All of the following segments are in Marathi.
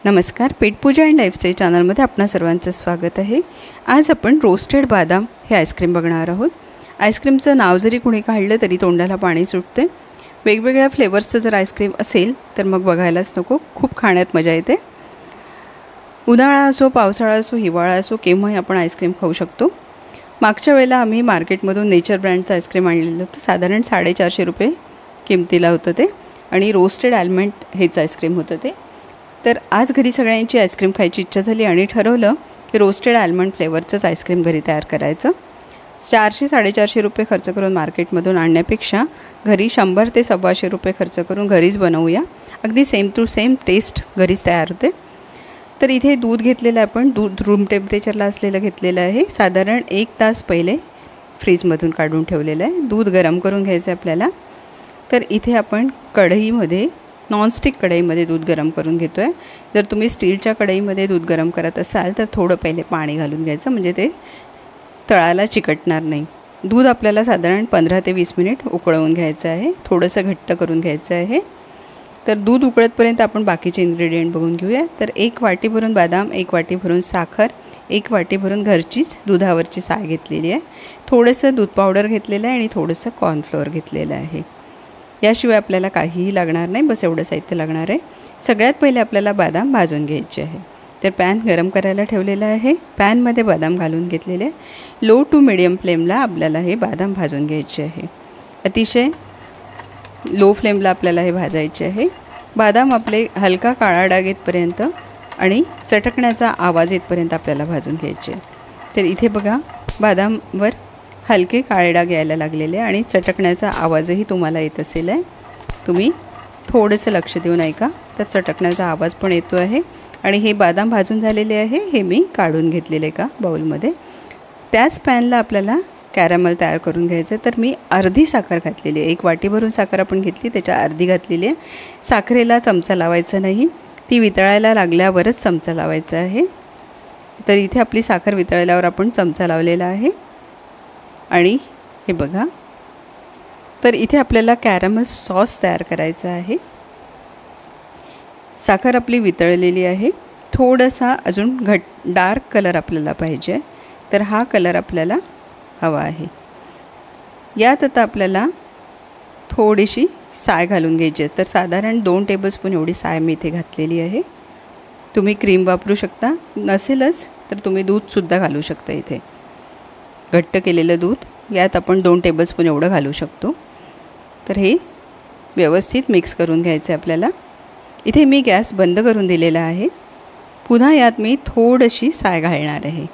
नमस्कार, पेटपूजा अँड लाईफस्टाईल चॅनलमध्ये आपणा सर्वांचं स्वागत आहे। आज आपण रोस्टेड बदाम हे आईस्क्रीम बघणार आहोत। आईस्क्रीमचं नाव जरी कोणी काढलं तरी तोंडाला पाणी सुटते। वेगवेगळ्या फ्लेवर्सचं जर आईस्क्रीम असेल तर मग बघायलाच नको, खूप खाण्यात मजा येते। उन्हाळा असो, पावसाळा असो, हिवाळा असो, केव्हाही आपण आईस्क्रीम खाऊ शकतो। मागच्या वेळेला आम्ही मार्केटमधून नेचर ब्रँडचं आईस्क्रीम आणलेलं होतं। साधारण 450 रुपये किमतीला होतं ते, आणि रोस्टेड आल्मंड हेच आईस्क्रीम होतं ते। तर आज घरी सगळ्यांची आईस्क्रीम खायची इच्छा झाली आणि ठरवलं की रोस्टेड आल्मंड फ्लेवरचंच आईस्क्रीम घरी तयार करायचं। 400-450 रुपये खर्च करून मार्केटमधून आणण्यापेक्षा घरी 100 ते 125 रुपये खर्च करून घरीच बनवूया। अगदी सेम टू सेम टेस्ट घरीच तयार होते। तर इथे दूध घेतलेलं आहे, आपण दूध रूम टेम्परेचरला असलेलं घेतलेलं आहे। साधारण 1 तास पहिले फ्रीजमधून काढून ठेवलेलं आहे। दूध गरम करून घ्यायचं आहे आपल्याला। तर इथे आपण कढईमध्ये, नॉनस्टिक कढईमध्ये दूध गरम करून घेतो आहे। जर तुम्ही स्टीलच्या कढईमध्ये दूध गरम करत असाल तर थोडं पहिले पाणी घालून घ्यायचं, म्हणजे ते तळाला चिकटणार नाही। दूध आपल्याला साधारण 15 ते 20 मिनिट उकळवून घ्यायचं आहे, थोडंसं घट्ट करून घ्यायचं आहे। तर दूध उकळतपर्यंत आपण बाकीचे इन्ग्रेडियंट बघून घेऊया। तर 1 वाटी भरून बदाम, 1 वाटी भरून साखर, 1 वाटी भरून घरचीच दुधावरची साय घेतलेली आहे, थोडंसं दूध पावडर घेतलेलं आहे आणि थोडंसं कॉर्नफ्लोअर घेतलेलं आहे। याशिवाय आपल्याला काहीही लागणार नाही, बस एवढं साहित्य लागणार आहे। सगळ्यात पहिले आपल्याला बदाम भाजून घ्यायचे आहे। तर पॅन गरम करायला ठेवलेला आहे, पॅनमध्ये बदाम घालून घेतलेले आहे। लो टू मिडियम फ्लेमला आपल्याला हे बदाम भाजून घ्यायचे आहे। अतिशय लो फ्लेमला आपल्याला हे भाजायचे आहे। बदाम आपले हलका काळा डाग येतपर्यंत आणि चटकण्याचा आवाज येतपर्यंत आपल्याला भाजून घ्यायचे। तर इथे बघा, बदामवर हलके काळे डाग यायला लागलेले आणि चटकण्याचा आवाजही तुम्हाला येत असेल आहे। तुम्ही थोडंसं लक्ष देऊन ऐका, तर चटकण्याचा आवाज पण येतो आहे। आणि हे बदाम भाजून झालेले आहे, हे मी काढून घेतलेले एका बाउलमध्ये। त्याच पॅनला आपल्याला कॅरमल तयार करून घ्यायचं। तर मी अर्धी साखर घातलेली आहे, 1 वाटी भरून साखर आपण घेतली, त्याच्या अर्धी घातलेली आहे। साखरेला चमचा लावायचा नाही, ती वितळायला लागल्यावरच चमचा लावायचा आहे। तर इथे आपली साखर वितळल्यावर आपण चमचा लावलेला आहे। आणि हे बघा, तर इथे आपल्याला कॅरमल सॉस तयार करायचा आहे। साखर आपली वितळलेली आहे, थोडासा अजून डार्क कलर आपल्याला पाहिजे, तर हा कलर आपल्याला हवा आहे। यात आता आपल्याला थोडीशी साय घालून घ्यायची आहे। तर साधारण 2 टेबलस्पून एवढी साय मी इथे घातलेली आहे। तुम्ही क्रीम वापरू शकता, नसेलच तर तुम्ही दूधसुद्धा घालू शकता। इथे घट्ट केलेलं दूध यात आपण 2 टेबलस्पून एवढं घालू शकतो। तर हे व्यवस्थित मिक्स करून घ्यायचं आहे आपल्याला। इथे मी गॅस बंद करून दिलेला आहे। पुन्हा यात मी थोडीशी साय घालणार आहे।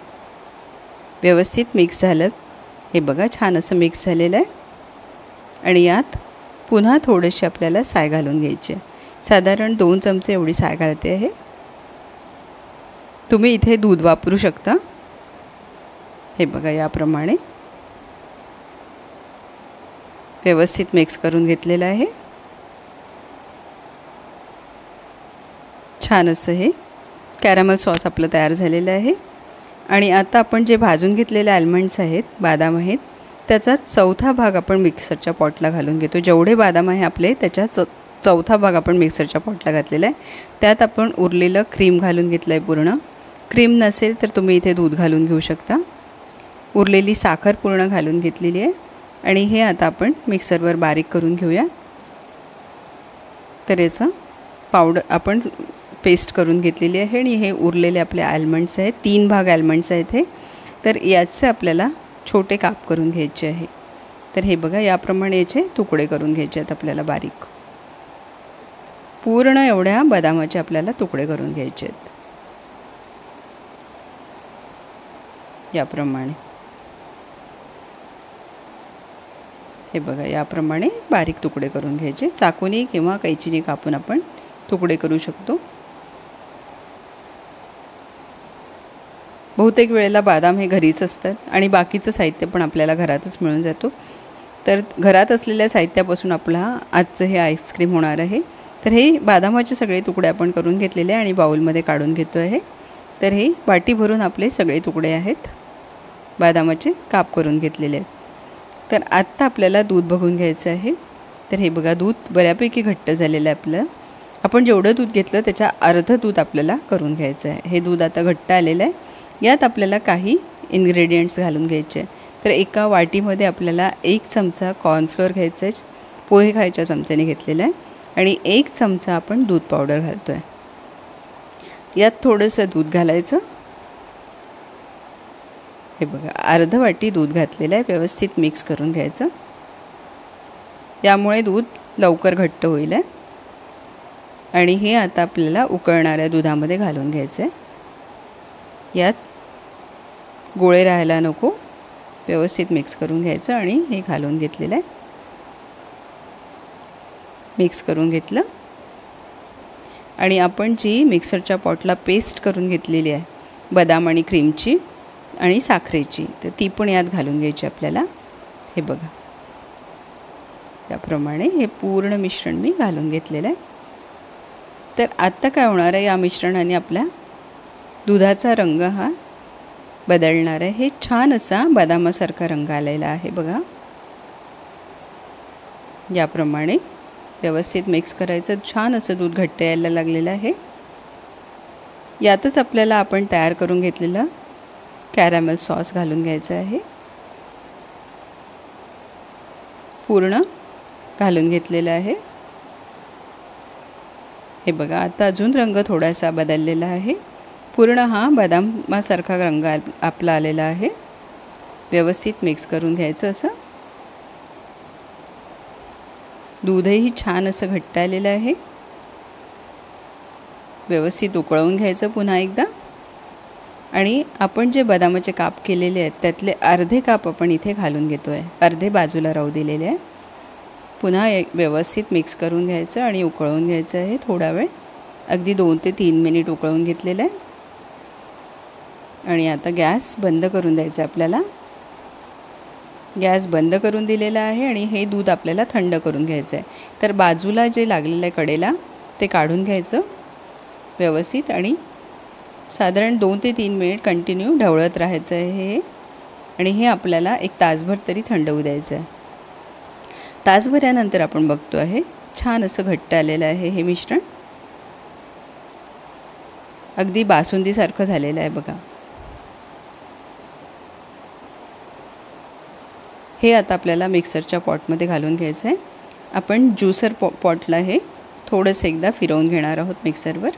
व्यवस्थित मिक्स झालं, हे बघा छान असं मिक्स झालेलं आहे। आणि यात पुन्हा थोडीशी आपल्याला साय घालून घ्यायची आहे। साधारण 2 चमचे एवढी साय घालते आहे। तुम्ही इथे दूध वापरू शकता। हे बघा, याप्रमाणे व्यवस्थित मिक्स करून घेतलेलं आहे। छान असं हे कॅरमल सॉस आपलं तयार झालेलं आहे। आणि आता आपण जे भाजून घेतलेले आल्मंड्स आहेत, बदाम आहेत, त्याचा चौथा भाग आपण मिक्सरच्या पॉटला घालून घेतो। जेवढे बदाम आहे आपले त्याच्या चौथा भाग आपण मिक्सरच्या पॉटला घातलेला आहे। त्यात आपण उरलेलं क्रीम घालून घेतलं आहे पूर्ण। क्रीम नसेल तर तुम्ही इथे दूध घालून घेऊ शकता। उरलेली साखर पूर्ण घालून घेतलेली आहे आणि हे आता आपण मिक्सरवर बारीक करून घेऊया। तर याचं पावडर आपण पेस्ट करून घेतलेली आहे। आणि हे उरलेले आपले आल्मंड्स आहेत, 3 भाग आल्मंड्स आहेत हे। तर याचे आपल्याला छोटे काप करून घ्यायचे आहे। तर हे बघा, याप्रमाणे याचे तुकडे करून घ्यायचे आहेत आपल्याला बारीक। पूर्ण एवढ्या बदामाचे आपल्याला तुकडे करून घ्यायचे आहेत, याप्रमाणे। हे बघा, याप्रमाणे बारीक तुकडे करून घ्यायचे। चाकूनी किंवा कैचीने कापून आपण तुकडे करू शकतो। बहुतेक वेळेला बदाम हे घरीच असतात आणि बाकीचं साहित्य पण आपल्याला घरातच मिळून जातो। तर घरात असलेल्या साहित्यापासून आपला आजचं हे आईस्क्रीम होणार आहे। तर हे बदामाचे सगळे तुकडे आपण करून घेतलेले आणि बाउलमध्ये काढून घेतो आहे। तर हे वाटी भरून आपले सगळे तुकडे आहेत, बदामाचे काप करून घेतलेले आहेत। तर आत्ता आपल्याला दूध बघून घ्यायचं आहे। तर हे बघा, दूध बऱ्यापैकी घट्ट झालेलं आहे आपलं। आपण जेवढं दूध घेतलं त्याच्या अर्ध दूध आपल्याला करून घ्यायचं आहे. हे दूध आता घट्ट आलेलं आहे. यात आपल्याला काही इन्ग्रेडियंट्स घालून घ्यायचे. तर एका वाटीमध्ये आपल्याला 1 चमचा कॉर्नफ्लोअर घ्यायचं आहे, पोहे खायच्या चमच्याने घेतलेला आहे. आणि 1 चमचा आपण दूध पावडर घालतो आहे. यात थोडंसं दूध घालायचं. हे बघा, अर्ध वाटी दूध घातलेलं आहे. व्यवस्थित मिक्स करून घ्यायचं. यामुळे दूध लवकर घट्ट होईल आहे. आणि हे आता आपल्याला उकळणाऱ्या दुधामध्ये घालून घ्यायचं आहे. यात गोळे राहायला नको. व्यवस्थित मिक्स करून घ्यायचं आणि हे घालून घेतलेलं आहे. मिक्स करून घेतलं आणि आपण जी मिक्सरच्या पॉटला पेस्ट करून घेतलेली आहे बदाम आणि क्रीमची आणि साखरेची, तर ती पण यात घालून घ्यायची आपल्याला. हे बघा, याप्रमाणे हे पूर्ण मिश्रण मी घालून घेतलेलं आहे. तर आत्ता काय होणार आहे, या मिश्रणाने आपल्या दुधाचा रंग हा बदलणार आहे. हे छान असा बदामासारखा रंग आलेला आहे बघा. याप्रमाणे व्यवस्थित मिक्स करायचं. छान असं दूध घट्ट यायला लागलेलं आहे. यातच आपल्याला आपण तयार करून घेतलेलं कॅरॅमल सॉस घालून घ्यायचं आहे. पूर्ण घालून घेतलेलं आहे. हे बघा, आता अजून रंग थोडासा बदललेला आहे. पूर्ण हा बदामासारखा रंग आपला आलेला आहे. व्यवस्थित मिक्स करून घ्यायचं. असं दूधही छान असं घट्ट आलेलं आहे. व्यवस्थित उकळवून घ्यायचं पुन्हा एकदा. आणि आपण जे बदामाचे काप केलेले आहेत त्यातले अर्धे काप आपण इथे घालून घेतो आहे. अर्धे बाजूला राहू दिलेले आहे. पुन्हा व्यवस्थित मिक्स करून घ्यायचं आणि उकळवून घ्यायचं आहे थोडा वेळ. अगदी 2 ते 3 मिनिट उकळवून घेतलेलं आहे. आणि आता गॅस बंद करून द्यायचा आपल्याला. गॅस बंद करून दिलेला आहे आणि हे दूध आपल्याला थंड करून घ्यायचं आहे. तर बाजूला जे लागलेलं आहे कडेला ते काढून घ्यायचं व्यवस्थित आणि साधारण 2 ते 3 मिनिट कंटिन्यू ढवळत राहायचं आहे हे. आणि हे आपल्याला 1 तासभर तरी थंड होऊ द्यायचं आहे. तासभरानंतर आपण बघतो आहे छान असं घट्ट आलेलं आहे हे मिश्रण. अगदी बासुंदीसारखं झालेलं आहे बघा. हे आता आपल्याला मिक्सरच्या पॉटमध्ये घालून घ्यायचं आहे. आपण ज्युसर पॉटला हे थोडंसं एकदा फिरवून घेणार आहोत मिक्सरवर.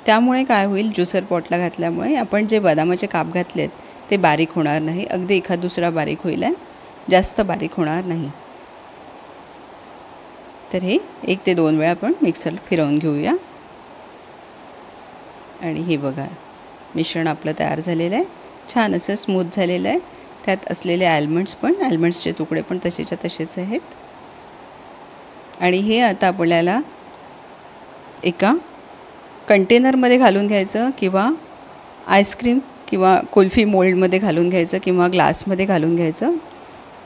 त्यामुळे काय होईल, ज्युसर पॉटला घातल्यामुळे आपण जे बदामाचे काप घातलेत ते बारीक होणार नाही. अगदी एखाद दुसरा बारीक होईल आहे, जास्त बारीक होणार नाही. तर हे 1 ते 2 वेळा आपण मिक्सर फिरवून घेऊया. आणि हे बघा, मिश्रण आपलं तयार झालेलं आहे. छान असं स्मूथ झालेलं आहे. त्यात असलेले आल्मंड्सचे तुकडे पण तसेच्या तसेच आहेत. आणि हे आता आपल्याला एका कंटेनरमध्ये घालून घ्यायचं किंवा आईस्क्रीम किंवा कुल्फी मोल्डमध्ये घालून घ्यायचं किंवा ग्लासमध्ये घालून घ्यायचं.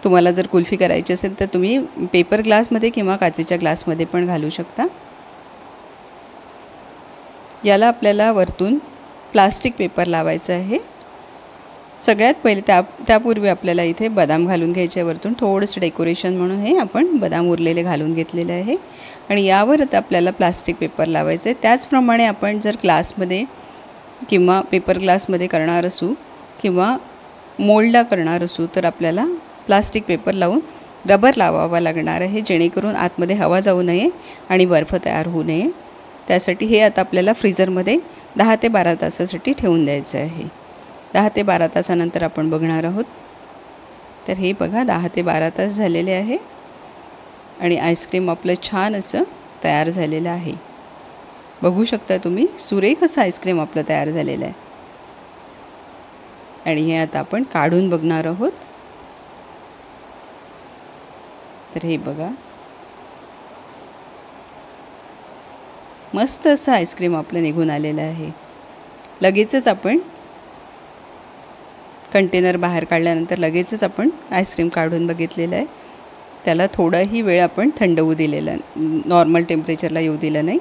तुम्हाला जर कुल्फी करायची असेल तर तुम्ही पेपर ग्लासमध्ये किंवा काचेच्या ग्लासमध्ये पण घालू शकता. याला आपल्याला वरतून प्लास्टिक पेपर लावायचं आहे. सगळ्यात पहिले त्यापूर्वी आपल्याला इथे बदाम घालून घ्यायचे वरतून थोडंसं डेकोरेशन म्हणून. हे आपण बदाम उरलेले घालून घेतलेले आहे आणि यावर आता आपल्याला प्लास्टिक पेपर लावायचं आहे. त्याचप्रमाणे आपण जर ग्लासमध्ये किंवा पेपर ग्लासमध्ये करणार असू किंवा मोल्डला करणार असू तर आपल्याला प्लास्टिक पेपर लावून रबर लावावा लागणार आहे, जेणेकरून आतमध्ये हवा जाऊ नये आणि बर्फ तयार होऊ नये. त्यासाठी हे आता आपल्याला फ्रीझरमध्ये 10 ते 12 तासासाठी ठेवून द्यायचं आहे. 10 ते 12 तासानंतर आपण बघणार आहोत. तर हे बघा 10 ते 12 तास झालेले आहे आणि आईस्क्रीम आपलं छान असं तयार झालेलं आहे. बघू शकता तुम्ही, सुरेख असं आईस्क्रीम आपलं तयार झालेलं आहे. आणि हे आता आपण काढून बघणार आहोत. तर हे बघा, मस्त असं आईस्क्रीम आपलं निघून आलेलं आहे. लगेचच आपण कंटेनर बाहेर काढल्यानंतर लगेचच आपण आईस्क्रीम काढून बघितलेलं आहे. त्याला थोडाही वेळ आपण थंड होऊ दिलेला, नॉर्मल टेम्परेचरला येऊ दिलं नाही.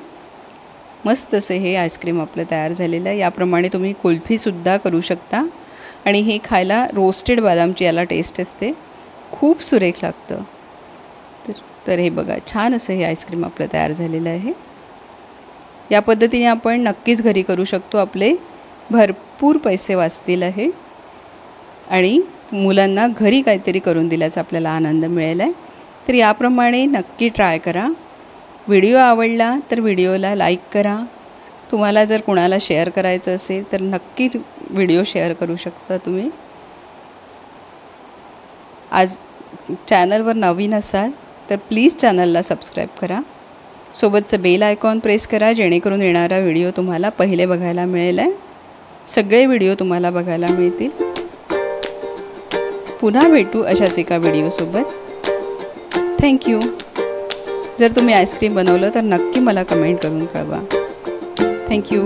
मस्त असं हे आईस्क्रीम आपलं तयार झालेलं आहे. याप्रमाणे तुम्ही कुल्फीसुद्धा करू शकता आणि हे खायला रोस्टेड बदामची याला टेस्ट असते, खूप सुरेख लागतं. तर हे बघा, छान असं हे आईस्क्रीम आपलं तयार झालेलं आहे. या पद्धतीने आपण नक्कीच घरी करू शकतो. आपले भरपूर पैसे वाचतील आहे आणि मुलांना घरी काहीतरी करून दिल्याचा आपल्याला आनंद मिळेल आहे. तर याप्रमाणे नक्की ट्राय करा. व्हिडिओ आवडला तर व्हिडिओला लाईक करा. तुम्हाला जर कोणाला शेअर करायचं असेल तर नक्की व्हिडिओ शेअर करू शकता तुम्ही. आज चॅनलवर नवीन असाल तर प्लीज चॅनलला सबस्क्राईब करा. सोबतचं बेल आयकॉन प्रेस करा जेणेकरून येणारा व्हिडिओ तुम्हाला पहिले बघायला मिळेल आहे. सगळे व्हिडिओ तुम्हाला बघायला मिळतील. पुन्हा भेटू अशाच एका व्हिडिओसोबत. थँक्यू. जर तुम्ही आईस्क्रीम बनवलं तर नक्की मला कमेंट करून कळवा. थँक्यू.